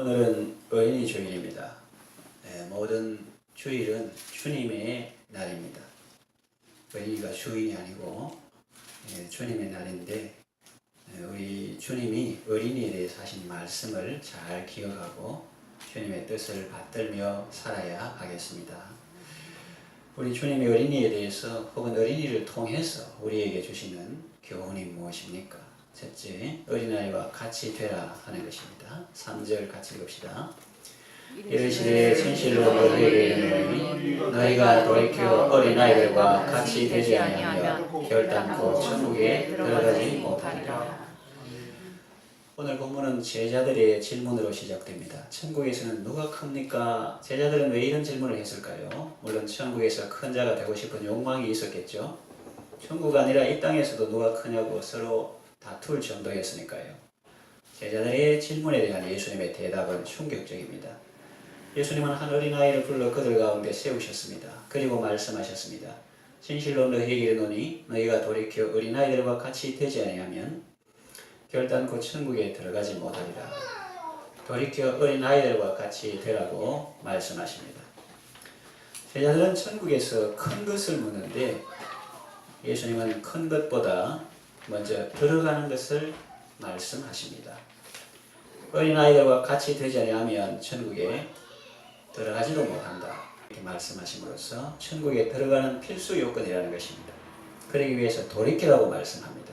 오늘은 어린이 주일입니다. 모든 주일은 주님의 날입니다. 어린이가 주인이 아니고 주님의 날인데 우리 주님이 어린이에 대해서 하신 말씀을 잘 기억하고 주님의 뜻을 받들며 살아야 하겠습니다. 우리 주님의 어린이에 대해서 혹은 어린이를 통해서 우리에게 주시는 교훈이 무엇입니까? 첫째, 어린아이와 같이 되라 하는 것입니다. 3절 같이 읽읍시다. 이르시되 진실로 너희에게 이르노니 너희가 돌이켜 어린아이들과 같이 되지 아니하면 결단코 천국에 들어가지 못하리라. 오늘 본문은 제자들의 질문으로 시작됩니다. 천국에서는 누가 큽니까? 제자들은 왜 이런 질문을 했을까요? 물론 천국에서 큰 자가 되고 싶은 욕망이 있었겠죠. 천국 아니라 이 땅에서도 누가 크냐고 서로 다툴 정도였으니까요. 제자들의 질문에 대한 예수님의 대답은 충격적입니다. 예수님은 한 어린아이를 불러 그들 가운데 세우셨습니다. 그리고 말씀하셨습니다. 진실로 너희에게 이르노니 너희가 돌이켜 어린아이들과 같이 되지 아니하면 결단코 천국에 들어가지 못하리라. 돌이켜 어린아이들과 같이 되라고 말씀하십니다. 제자들은 천국에서 큰 것을 묻는데 예수님은 큰 것보다 먼저 들어가는 것을 말씀하십니다. 어린아이들과 같이 되지 아니하면 천국에 들어가지도 못한다. 이렇게 말씀하심으로써 천국에 들어가는 필수 요건이라는 것입니다. 그러기 위해서 돌이키라고 말씀합니다.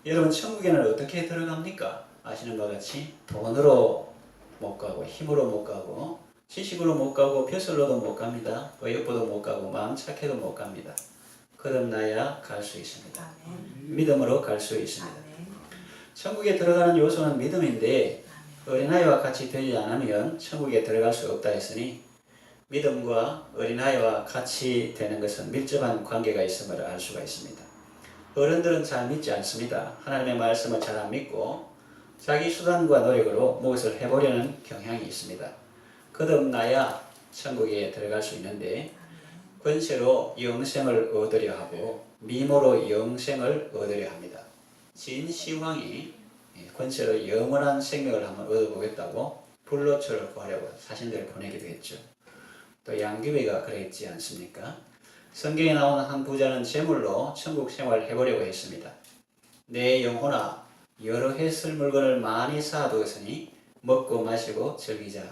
여러분, 천국에는 어떻게 들어갑니까? 아시는 것 같이 돈으로 못 가고 힘으로 못 가고 지식으로 못 가고 벼슬로도 못 갑니다. 의욕보도 못 가고 마음 착해도 못 갑니다. 거듭나야 갈 수 있습니다. 믿음으로 갈 수 있습니다. 천국에 들어가는 요소는 믿음인데 어린아이와 같이 되지 않으면 천국에 들어갈 수 없다 했으니 믿음과 어린아이와 같이 되는 것은 밀접한 관계가 있음을 알 수가 있습니다. 어른들은 잘 믿지 않습니다. 하나님의 말씀을 잘 안 믿고 자기 수단과 노력으로 무엇을 해보려는 경향이 있습니다. 거듭나야 천국에 들어갈 수 있는데 권세로 영생을 얻으려 하고 미모로 영생을 얻으려 합니다. 진시황이 권세로 영원한 생명을 한번 얻어보겠다고 불로초를 구하려고 사신들을 보내기도 했죠. 또 양귀비가 그랬지 않습니까? 성경에 나오는 한 부자는 재물로 천국 생활을 해보려고 했습니다. 내 영혼아 여러 해 쓸 물건을 많이 쌓아두었으니 먹고 마시고 즐기자.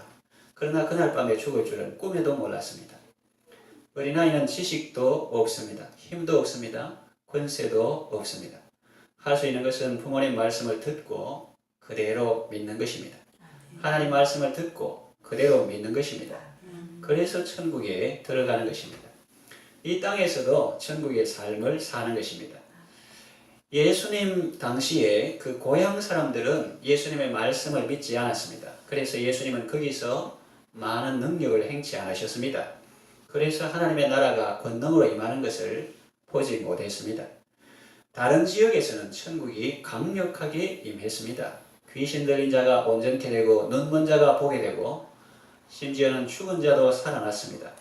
그러나 그날 밤에 죽을 줄은 꿈에도 몰랐습니다. 어린아이는 지식도 없습니다. 힘도 없습니다. 권세도 없습니다. 할 수 있는 것은 부모님 말씀을 듣고 그대로 믿는 것입니다. 하나님 말씀을 듣고 그대로 믿는 것입니다. 그래서 천국에 들어가는 것입니다. 이 땅에서도 천국의 삶을 사는 것입니다. 예수님 당시에 그 고향 사람들은 예수님의 말씀을 믿지 않았습니다. 그래서 예수님은 거기서 많은 능력을 행치 않으셨습니다. 그래서 하나님의 나라가 권능으로 임하는 것을 보지 못했습니다. 다른 지역에서는 천국이 강력하게 임했습니다. 귀신 들린 자가 온전케 되고 눈먼 자가 보게 되고 심지어는 죽은 자도 살아났습니다.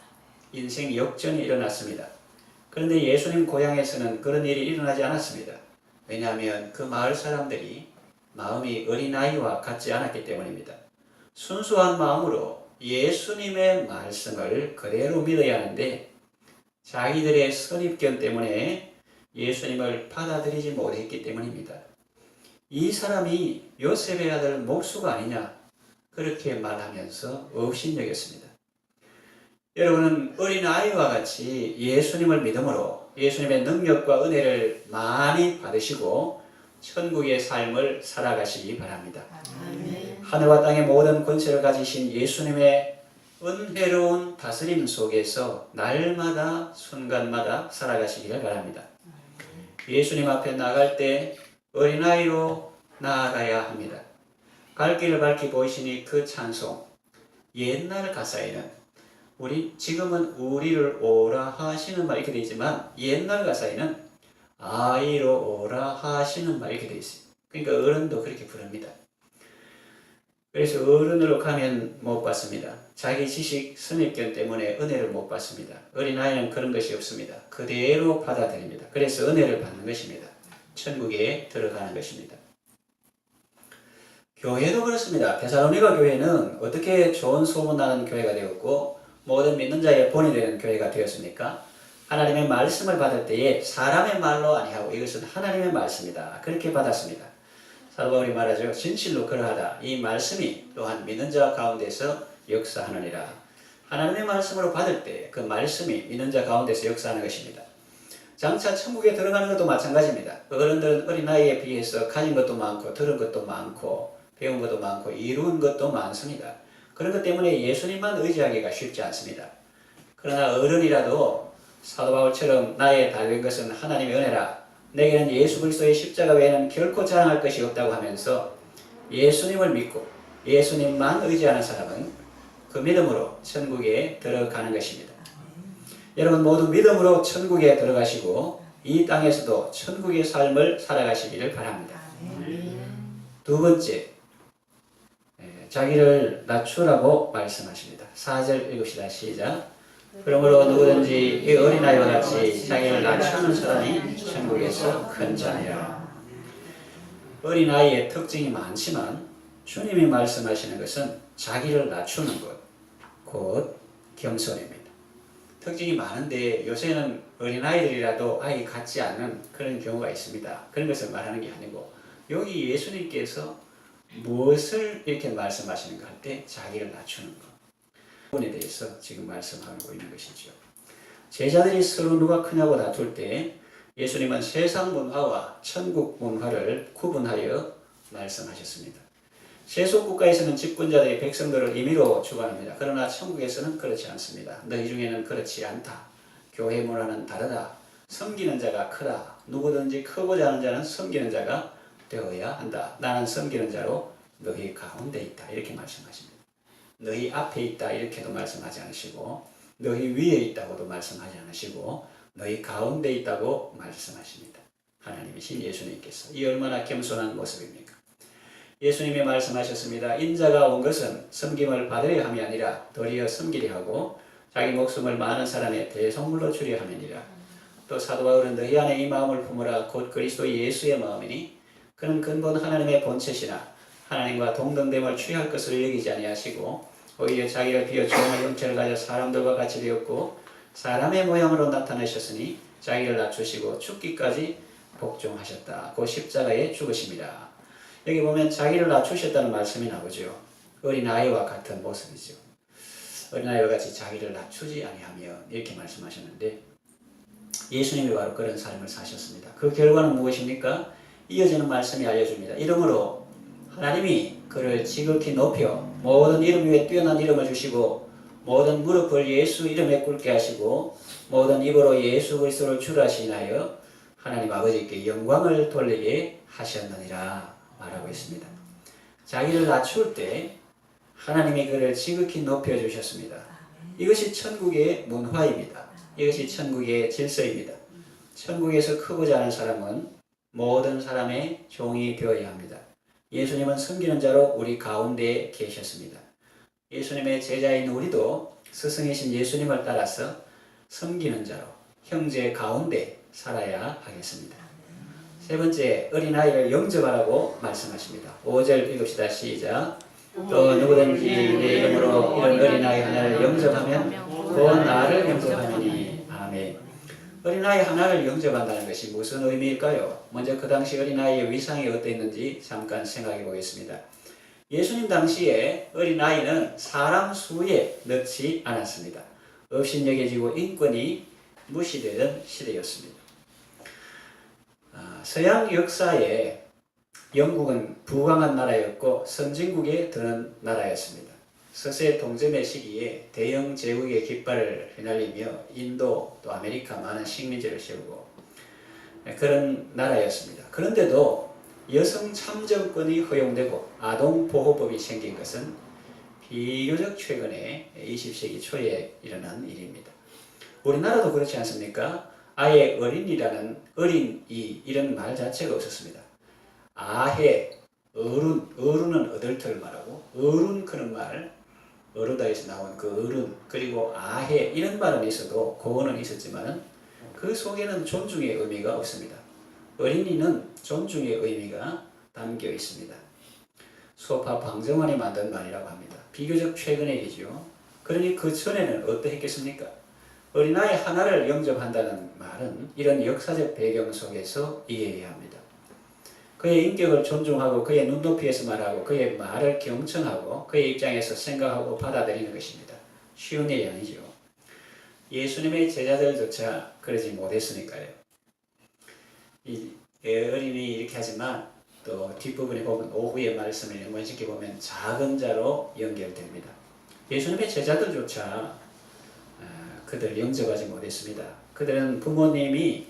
인생 역전이 일어났습니다. 그런데 예수님 고향에서는 그런 일이 일어나지 않았습니다. 왜냐하면 그 마을 사람들이 마음이 어린아이와 같지 않았기 때문입니다. 순수한 마음으로 예수님의 말씀을 그대로 믿어야 하는데 자기들의 선입견 때문에 예수님을 받아들이지 못했기 때문입니다. 이 사람이 요셉의 아들 목수가 아니냐 그렇게 말하면서 업신여겼습니다. 여러분은 어린아이와 같이 예수님을 믿음으로 예수님의 능력과 은혜를 많이 받으시고 천국의 삶을 살아가시기 바랍니다. 하늘과 땅의 모든 권세를 가지신 예수님의 은혜로운 다스림 속에서 날마다 순간마다 살아가시기를 바랍니다. 예수님 앞에 나갈 때 어린아이로 나아가야 합니다. 갈 길을 밝히 보이시니 그 찬송, 옛날 가사에는 지금은 우리를 오라 하시는 말 이렇게 되어 있지만 옛날 가사에는 아이로 오라 하시는 말 이렇게 되어 있어요. 그러니까 어른도 그렇게 부릅니다. 그래서 어른으로 가면 못 받습니다. 자기 지식, 선입견 때문에 은혜를 못 받습니다. 어린아이는 그런 것이 없습니다. 그대로 받아들입니다. 그래서 은혜를 받는 것입니다. 천국에 들어가는 것입니다. 교회도 그렇습니다. 데살로니가 교회는 어떻게 좋은 소문나는 교회가 되었고 모든 믿는 자의 본이 되는 교회가 되었습니까? 하나님의 말씀을 받을 때에 사람의 말로 아니하고 이것은 하나님의 말씀이다. 그렇게 받았습니다. 사도 바울이 말하죠. 진실로 그러하다. 이 말씀이 또한 믿는 자 가운데서 역사하느니라. 하나님의 말씀으로 받을 때 그 말씀이 믿는 자 가운데서 역사하는 것입니다. 장차 천국에 들어가는 것도 마찬가지입니다. 어른들은 어린 나이에 비해서 가진 것도 많고 들은 것도 많고 배운 것도 많고 이룬 것도 많습니다. 그런 것 때문에 예수님만 의지하기가 쉽지 않습니다. 그러나 어른이라도 사도 바울처럼 나의 달린 것은 하나님의 은혜라. 내게는 예수 그리스도의 십자가 외에는 결코 자랑할 것이 없다고 하면서 예수님을 믿고 예수님만 의지하는 사람은 그 믿음으로 천국에 들어가는 것입니다. 여러분 모두 믿음으로 천국에 들어가시고 이 땅에서도 천국의 삶을 살아가시기를 바랍니다. 두 번째, 자기를 낮추라고 말씀하십니다. 4절 읽읍시다. 시작. 그러므로 누구든지 이 어린아이와 같이 자기를 낮추는 사람이 천국에서 큰 자니라. 어린아이의 특징이 많지만 주님이 말씀하시는 것은 자기를 낮추는 것, 곧 겸손입니다. 특징이 많은데 요새는 어린아이들이라도 아이 같지 않은 그런 경우가 있습니다. 그런 것을 말하는 게 아니고 여기 예수님께서 무엇을 이렇게 말씀하시는가 할 때 자기를 낮추는 것. 부분에 대해서 지금 말씀하고 있는 것이죠. 제자들이 서로 누가 크냐고 다툴 때 예수님은 세상 문화와 천국 문화를 구분하여 말씀하셨습니다. 세속 국가에서는 집권자들이 백성들을 임의로 주관합니다. 그러나 천국에서는 그렇지 않습니다. 너희 중에는 그렇지 않다. 교회 문화는 다르다. 섬기는 자가 크다. 누구든지 크고자 하는 자는 섬기는 자가 되어야 한다. 나는 섬기는 자로 너희 가운데 있다. 이렇게 말씀하십니다. 너희 앞에 있다 이렇게도 말씀하지 않으시고 너희 위에 있다고도 말씀하지 않으시고 너희 가운데 있다고 말씀하십니다. 하나님이신 예수님께서. 이 얼마나 겸손한 모습입니까? 예수님이 말씀하셨습니다. 인자가 온 것은 섬김을 받으려 함이 아니라 도리어 섬기려 하고 자기 목숨을 많은 사람의 대속물로 주려 함이니라. 또 사도 바울은 너희 안에 이 마음을 품으라 곧 그리스도 예수의 마음이니 그는 근본 하나님의 본체시나 하나님과 동등됨을 취할 것을 여기지 아니하시고 오히려 자기를 비워 종의 형체를 가져 사람들과 같이 되었고 사람의 모양으로 나타나셨으니 자기를 낮추시고 죽기까지 복종하셨다. 그 십자가에 죽으십니다. 여기 보면 자기를 낮추셨다는 말씀이 나오죠. 어린아이와 같은 모습이죠. 어린아이와 같이 자기를 낮추지 아니하며 이렇게 말씀하셨는데 예수님이 바로 그런 삶을 사셨습니다. 그 결과는 무엇입니까? 이어지는 말씀이 알려줍니다. 이러므로 하나님이 그를 지극히 높여 모든 이름 위에 뛰어난 이름을 주시고 모든 무릎을 예수 이름에 꿇게 하시고 모든 입으로 예수 그리스도를 주라 시인하여 하나님 아버지께 영광을 돌리게 하셨느니라 말하고 있습니다. 자기를 낮출 때 하나님이 그를 지극히 높여주셨습니다. 이것이 천국의 문화입니다. 이것이 천국의 질서입니다. 천국에서 크고자 하는 사람은 모든 사람의 종이 되어야 합니다. 예수님은 섬기는 자로 우리 가운데에 계셨습니다. 예수님의 제자인 우리도 스승이신 예수님을 따라서 섬기는 자로 형제 가운데 살아야 하겠습니다. 세 번째, 어린아이를 영접하라고 말씀하십니다. 5절 읽읍시다. 시작. 또 누구든지 내 이름으로 이런 어린아이 하나를 영접하면 곧 나를 영접하느니. 아멘. 어린아이 하나를 영접한다는 것이 무슨 의미일까요? 먼저 그 당시 어린아이의 위상이 어땠는지 잠깐 생각해 보겠습니다. 예수님 당시에 어린아이는 사람 수에 넣지 않았습니다. 업신여겨지고 인권이 무시되던 시대였습니다. 서양 역사에 영국은 부강한 나라였고 선진국에 드는 나라였습니다. 서세 동점의 시기에 대영 제국의 깃발을 휘날리며 인도 또 아메리카 많은 식민지를 세우고 그런 나라였습니다. 그런데도 여성 참정권이 허용되고 아동보호법이 생긴 것은 비교적 최근에 20세기 초에 일어난 일입니다. 우리나라도 그렇지 않습니까? 아예 어린이라는 어린이 이런 말 자체가 없었습니다. 아해, 어른은 어덜트를 말하고 어른 그런 말, 어르다에서 나온 그 어른 그리고 아해 이런 발음이 있어도 고어는 있었지만 그 속에는 존중의 의미가 없습니다. 어린이는 존중의 의미가 담겨 있습니다. 소파 방정환이 만든 말이라고 합니다. 비교적 최근의 일이죠. 그러니 그 전에는 어떠했겠습니까? 어린아이 하나를 영접한다는 말은 이런 역사적 배경 속에서 이해해야 합니다. 그의 인격을 존중하고 그의 눈높이에서 말하고 그의 말을 경청하고 그의 입장에서 생각하고 받아들이는 것입니다. 쉬운 일이 아니죠. 예수님의 제자들조차 그러지 못했으니까요. 이 어린이 이렇게 하지만 또 뒷부분에 보면 오후의 말씀을 연관시켜 보면 작은 자로 연결됩니다. 예수님의 제자들조차 그들 영접하지 못했습니다. 그들은 부모들이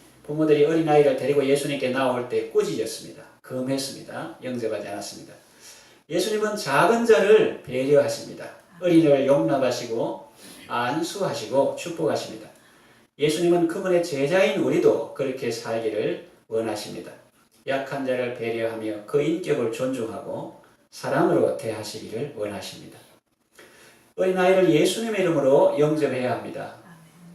어린아이를 데리고 예수님께 나올 때 꾸짖었습니다. 금했습니다. 영접하지 않았습니다. 예수님은 작은 자를 배려하십니다. 어린이를 용납하시고 안수하시고 축복하십니다. 예수님은 그분의 제자인 우리도 그렇게 살기를 원하십니다. 약한 자를 배려하며 그 인격을 존중하고 사랑으로 대하시기를 원하십니다. 어린아이를 예수님의 이름으로 영접해야 합니다.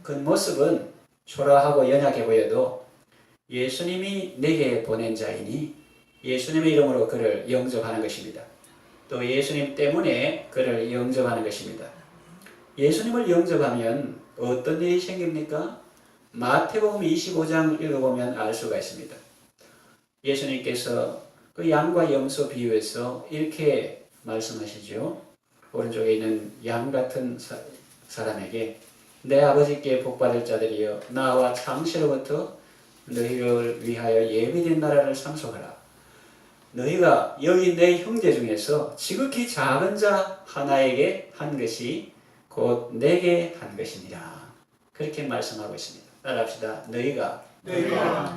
그 모습은 초라하고 연약해 보여도 예수님이 내게 보낸 자이니 예수님의 이름으로 그를 영접하는 것입니다. 또 예수님 때문에 그를 영접하는 것입니다. 예수님을 영접하면 어떤 일이 생깁니까? 마태복음 25장 읽어보면 알 수가 있습니다. 예수님께서 그 양과 염소 비유에서 이렇게 말씀하시죠. 오른쪽에 있는 양 같은 사람에게 내 아버지께 복받을 자들이여 나와 창세로부터 너희를 위하여 예비된 나라를 상속하라. 너희가 여기 내 형제 중에서 지극히 작은 자 하나에게 한 것이 곧 내게 한 것이니라. 그렇게 말씀하고 있습니다. 따라합시다. 너희가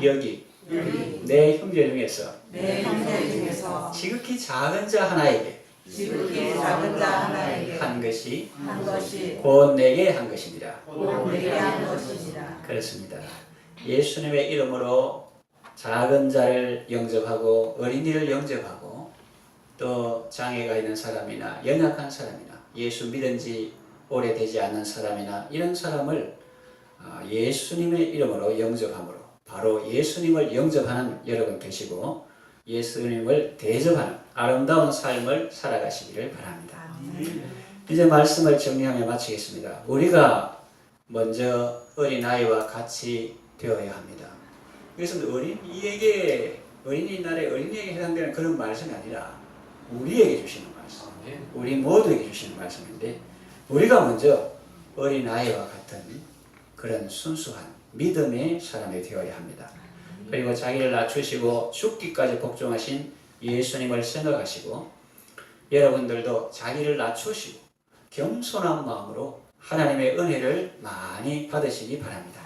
여기 내 형제 중에서 지극히 작은 자 하나에게 한 것이 곧 내게 한 것이니라. 그렇습니다. 예수님의 이름으로 작은 자를 영접하고 어린이를 영접하고 또 장애가 있는 사람이나 연약한 사람이나 예수 믿은 지 오래되지 않은 사람이나 이런 사람을 예수님의 이름으로 영접함으로 바로 예수님을 영접하는 여러분 되시고 예수님을 대접하는 아름다운 삶을 살아가시기를 바랍니다. 이제 말씀을 정리하며 마치겠습니다. 우리가 먼저 어린아이와 같이 되어야 합니다. 이것은 어린이날에 어린이에게 해당되는 그런 말씀이 아니라 우리에게 주시는 말씀, 우리 모두에게 주시는 말씀인데 우리가 먼저 어린아이와 같은 그런 순수한 믿음의 사람이 되어야 합니다. 그리고 자기를 낮추시고 죽기까지 복종하신 예수님을 생각하시고 여러분들도 자기를 낮추시고 겸손한 마음으로 하나님의 은혜를 많이 받으시기 바랍니다.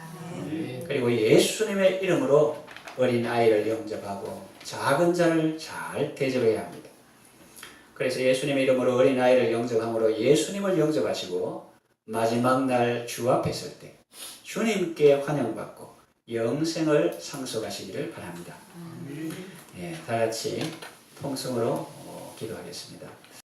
그리고 예수님의 이름으로 어린아이를 영접하고 작은 자를 잘 대접해야 합니다. 그래서 예수님의 이름으로 어린아이를 영접함으로 예수님을 영접하시고 마지막 날 주 앞에 설 때 주님께 환영받고 영생을 상속하시기를 바랍니다. 다 같이 통성으로 기도하겠습니다.